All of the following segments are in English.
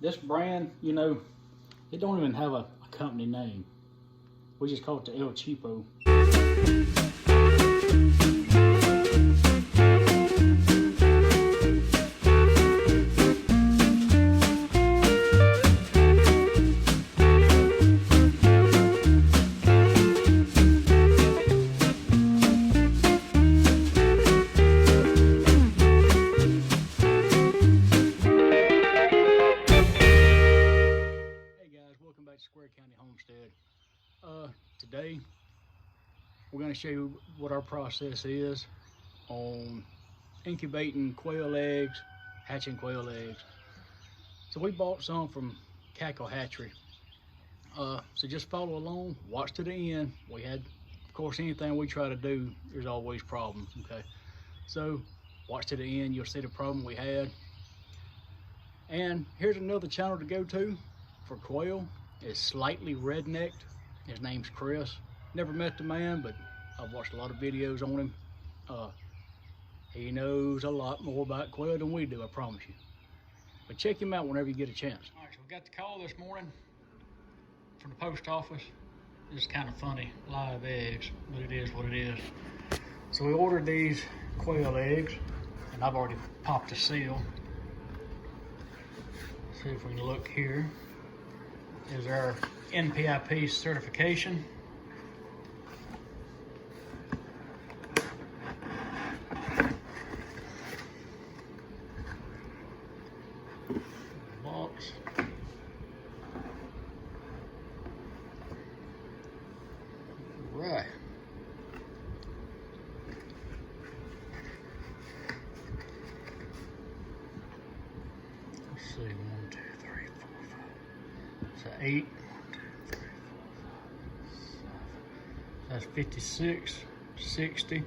This brand, you know, it don't even have a company name. We just call it the El Cheapo. Today we're going to show you what our process is on incubating quail eggs, hatching quail eggs. So we bought some from Cackle hatchery. So just follow along, watch to the end. We had, of course, anything we try to do, there's always problems, okay? So watch to the end, you'll see the problem we had. And here's another channel to go to for quail. It's Slightly Rednecked. His name's Chris. Never met the man, but I've watched a lot of videos on him. He knows a lot more about quail than we do, I promise you. But check him out whenever you get a chance. All right, so we got the call this morning from the post office. It's kind of funny, live eggs, but it is what it is. So we ordered these quail eggs, and I've already popped the seal. See if we can look here. Is our NPIP certification. Box. Right. Let's see, 1, 2, 3, 4, 5. So 8. That's 56, 60.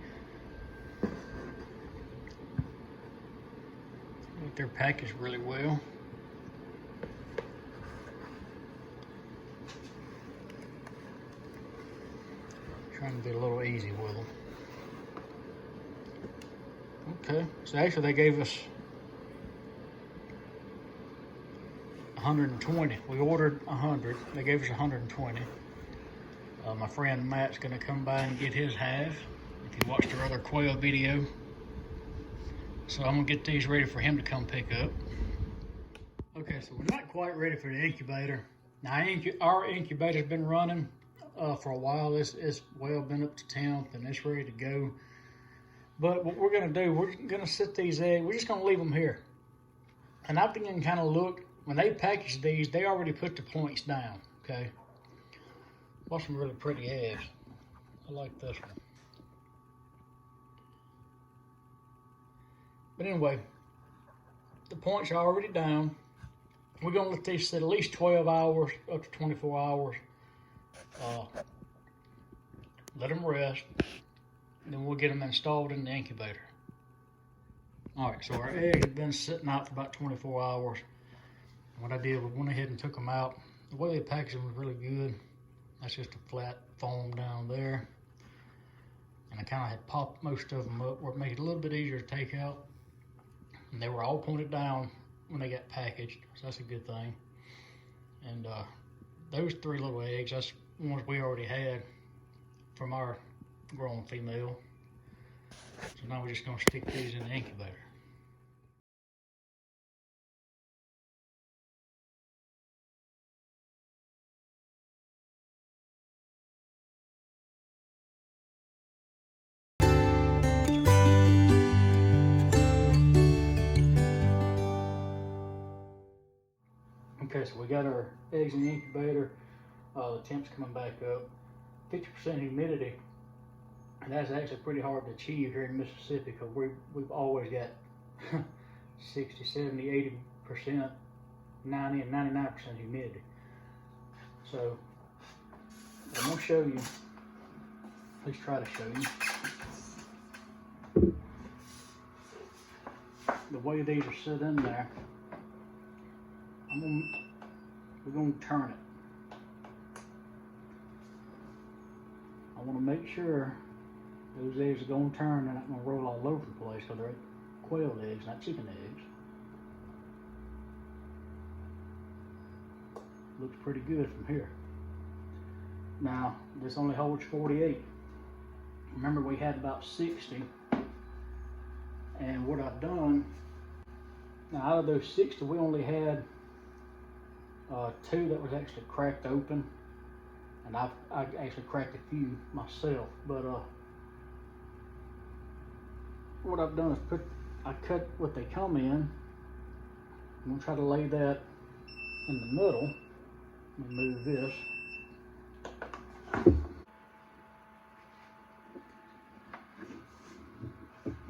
They're packaged really well. Trying to be a little easy with them. Okay, so actually they gave us 120. We ordered 100. They gave us 120. My friend Matt's gonna come by and get his half, if you watched our other quail video. So I'm gonna get these ready for him to come pick up. Okay, so we're not quite ready for the incubator. Now our incubator's been running for a while. It's well been up to temp and it's ready to go. But what we're gonna do, we're gonna sit these eggs, we're just gonna leave them here. And I've been kind of look, when they packaged these, they already put the points down, okay? Bought some really pretty eggs. I like this one. But anyway, the points are already down. We're gonna let these sit at least 12 hours, up to 24 hours. Let them rest. Then we'll get them installed in the incubator. All right, so our eggs have been sitting out for about 24 hours. What I did, we went ahead and took them out. The way they packaged them was really good. That's just a flat foam down there. And I kind of had popped most of them up where it made it a little bit easier to take out. And they were all pointed down when they got packaged, so that's a good thing. And those 3 little eggs, that's ones we already had from our grown female. So now we're just gonna stick these in the incubator. Okay, so we got our eggs in the incubator. The temp's coming back up. 50% humidity, and that's actually pretty hard to achieve here in Mississippi because we've always got 60, 70, 80%, 90, and 99% humidity. So I'm gonna show you. At least try to show you the way these are set in there. We're gonna turn it. I want to make sure those eggs are going to turn. They're not going to roll all over the place because they're quail eggs, not chicken eggs. Looks pretty good from here. Now, this only holds 48. Remember, we had about 60. And what I've done, now out of those 60, we only had 2 that was actually cracked open. And I actually cracked a few myself. But what I've done is I cut what they come in. I'm gonna try to lay that in the middle. Let me move this.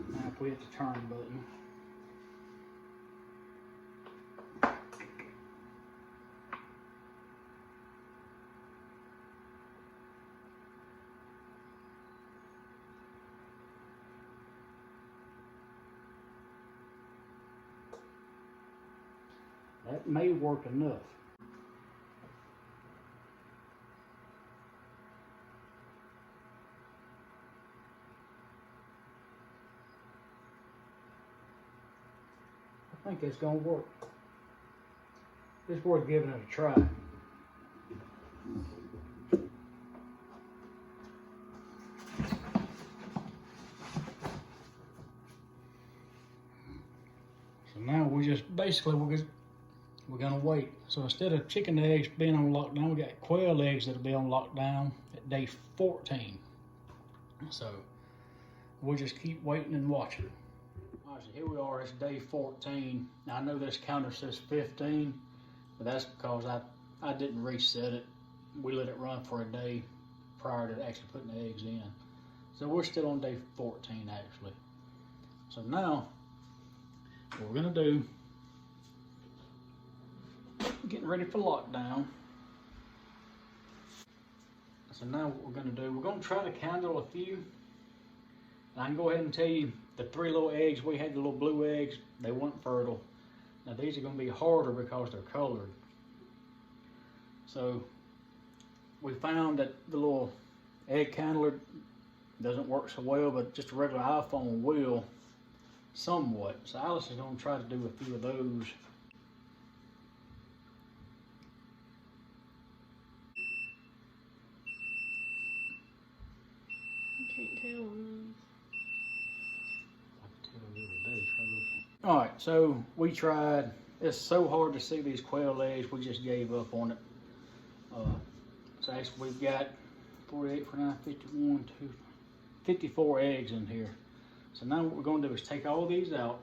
Now if we hit the turn button. That may work enough. I think it's gonna work. It's worth giving it a try. So now we're gonna wait. So instead of chicken eggs being on lockdown, we got quail eggs that'll be on lockdown at day 14. So we'll just keep waiting and watching. All right, so here we are, it's day 14. Now I know this counter says 15, but that's because I didn't reset it. We let it run for a day prior to actually putting the eggs in. So we're still on day 14 actually. So now, what we're gonna do, getting ready for lockdown. So now what we're gonna do, we're gonna try to candle a few. And I can go ahead and tell you, the 3 little eggs we had, the little blue eggs, they weren't fertile. Now these are gonna be harder because they're colored. So we found that the little egg candler doesn't work so well, but just a regular iPhone will somewhat. So Alice is gonna try to do a few of those. All right, so we tried. It's so hard to see these quail eggs, we just gave up on it. So actually we've got 48, 49, 51, 54 eggs in here. So now what we're gonna do is take all these out.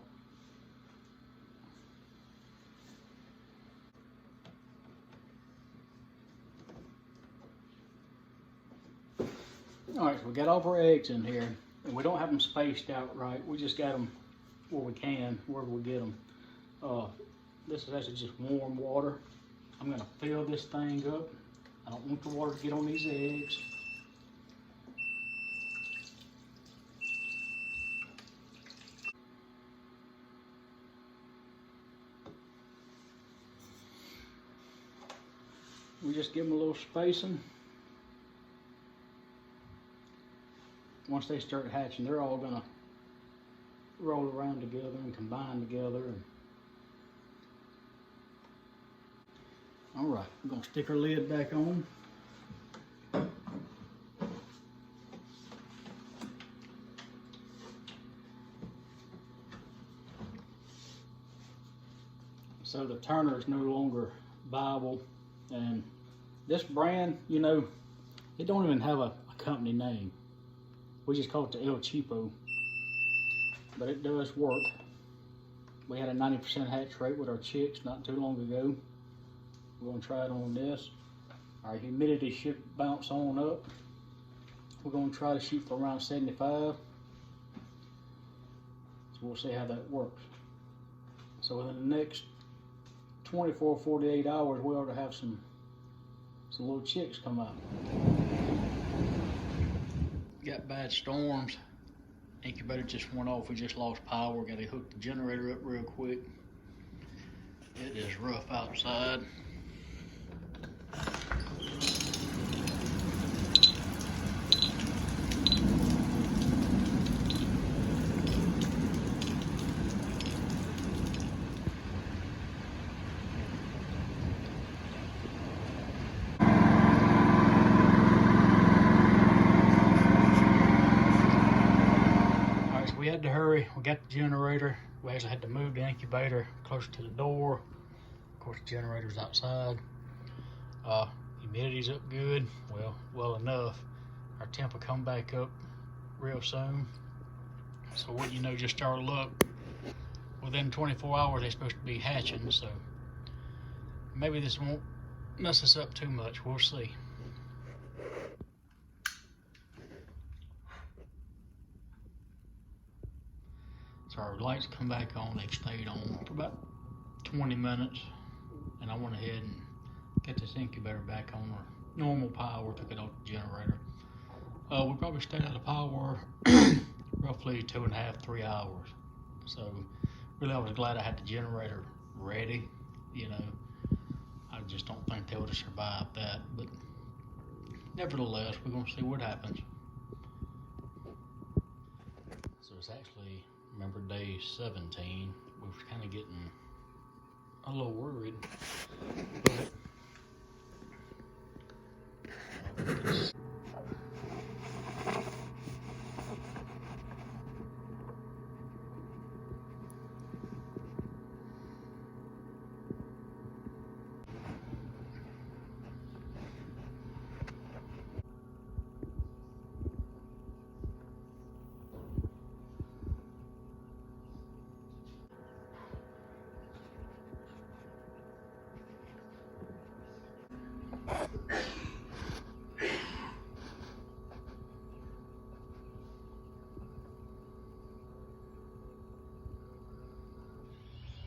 All right, so we got all of our eggs in here, and we don't have them spaced out right. We just got them where we can, wherever we get them. This is actually just warm water. I'm gonna fill this thing up. I don't want the water to get on these eggs. We just give them a little spacing. Once they start hatching, they're all gonna roll around together and combine together. All right, we're gonna stick our lid back on. So the Turner is no longer viable, and this brand, you know, it don't even have a company name. We just call it the El Cheapo, but it does work. We had a 90% hatch rate with our chicks not too long ago. We're gonna try it on this. Our humidity should bounce on up. We're gonna try to shoot for around 75. So we'll see how that works. So within the next 24, 48 hours, we ought to have some little chicks come out. Got bad storms. Incubator just went off. We just lost power. Got to hook the generator up real quick. It is rough outside. hurry. We got the generator. We actually had to move the incubator closer to the door. Of course, the generator's outside. Humidity's up good, well enough. Our temp will come back up real soon. So what you know, just start luck. Within 24 hours, they're supposed to be hatching, so maybe this won't mess us up too much. We'll see. So our lights come back on. They've stayed on for about 20 minutes, and I went ahead and get this incubator back on our normal power, took it off the generator. We probably stayed out of power roughly 2.5 to 3 hours. So really, I was glad I had the generator ready. You know, I just don't think they would have survived that, but nevertheless, we're gonna see what happens. So it's actually, remember, day 17. We were kind of getting a little worried, but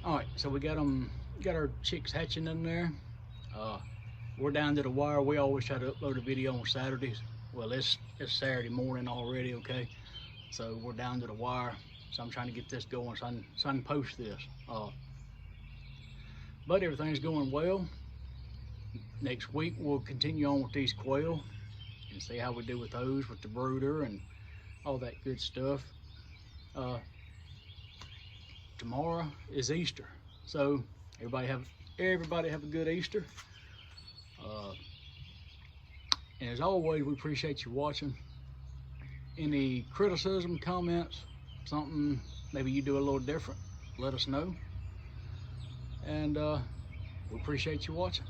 all right, so we got our chicks hatching in there. We're down to the wire. We always try to upload a video on Saturdays. Well, it's Saturday morning already, okay? So we're down to the wire. So I'm trying to get this going so I can post this. But everything's going well. Next week we'll continue on with these quail and see how we do with those, with the brooder and all that good stuff. Tomorrow is Easter, so everybody have a good Easter. And as always, we appreciate you watching. Any criticism, comments, something maybe you do a little different, let us know. And we appreciate you watching.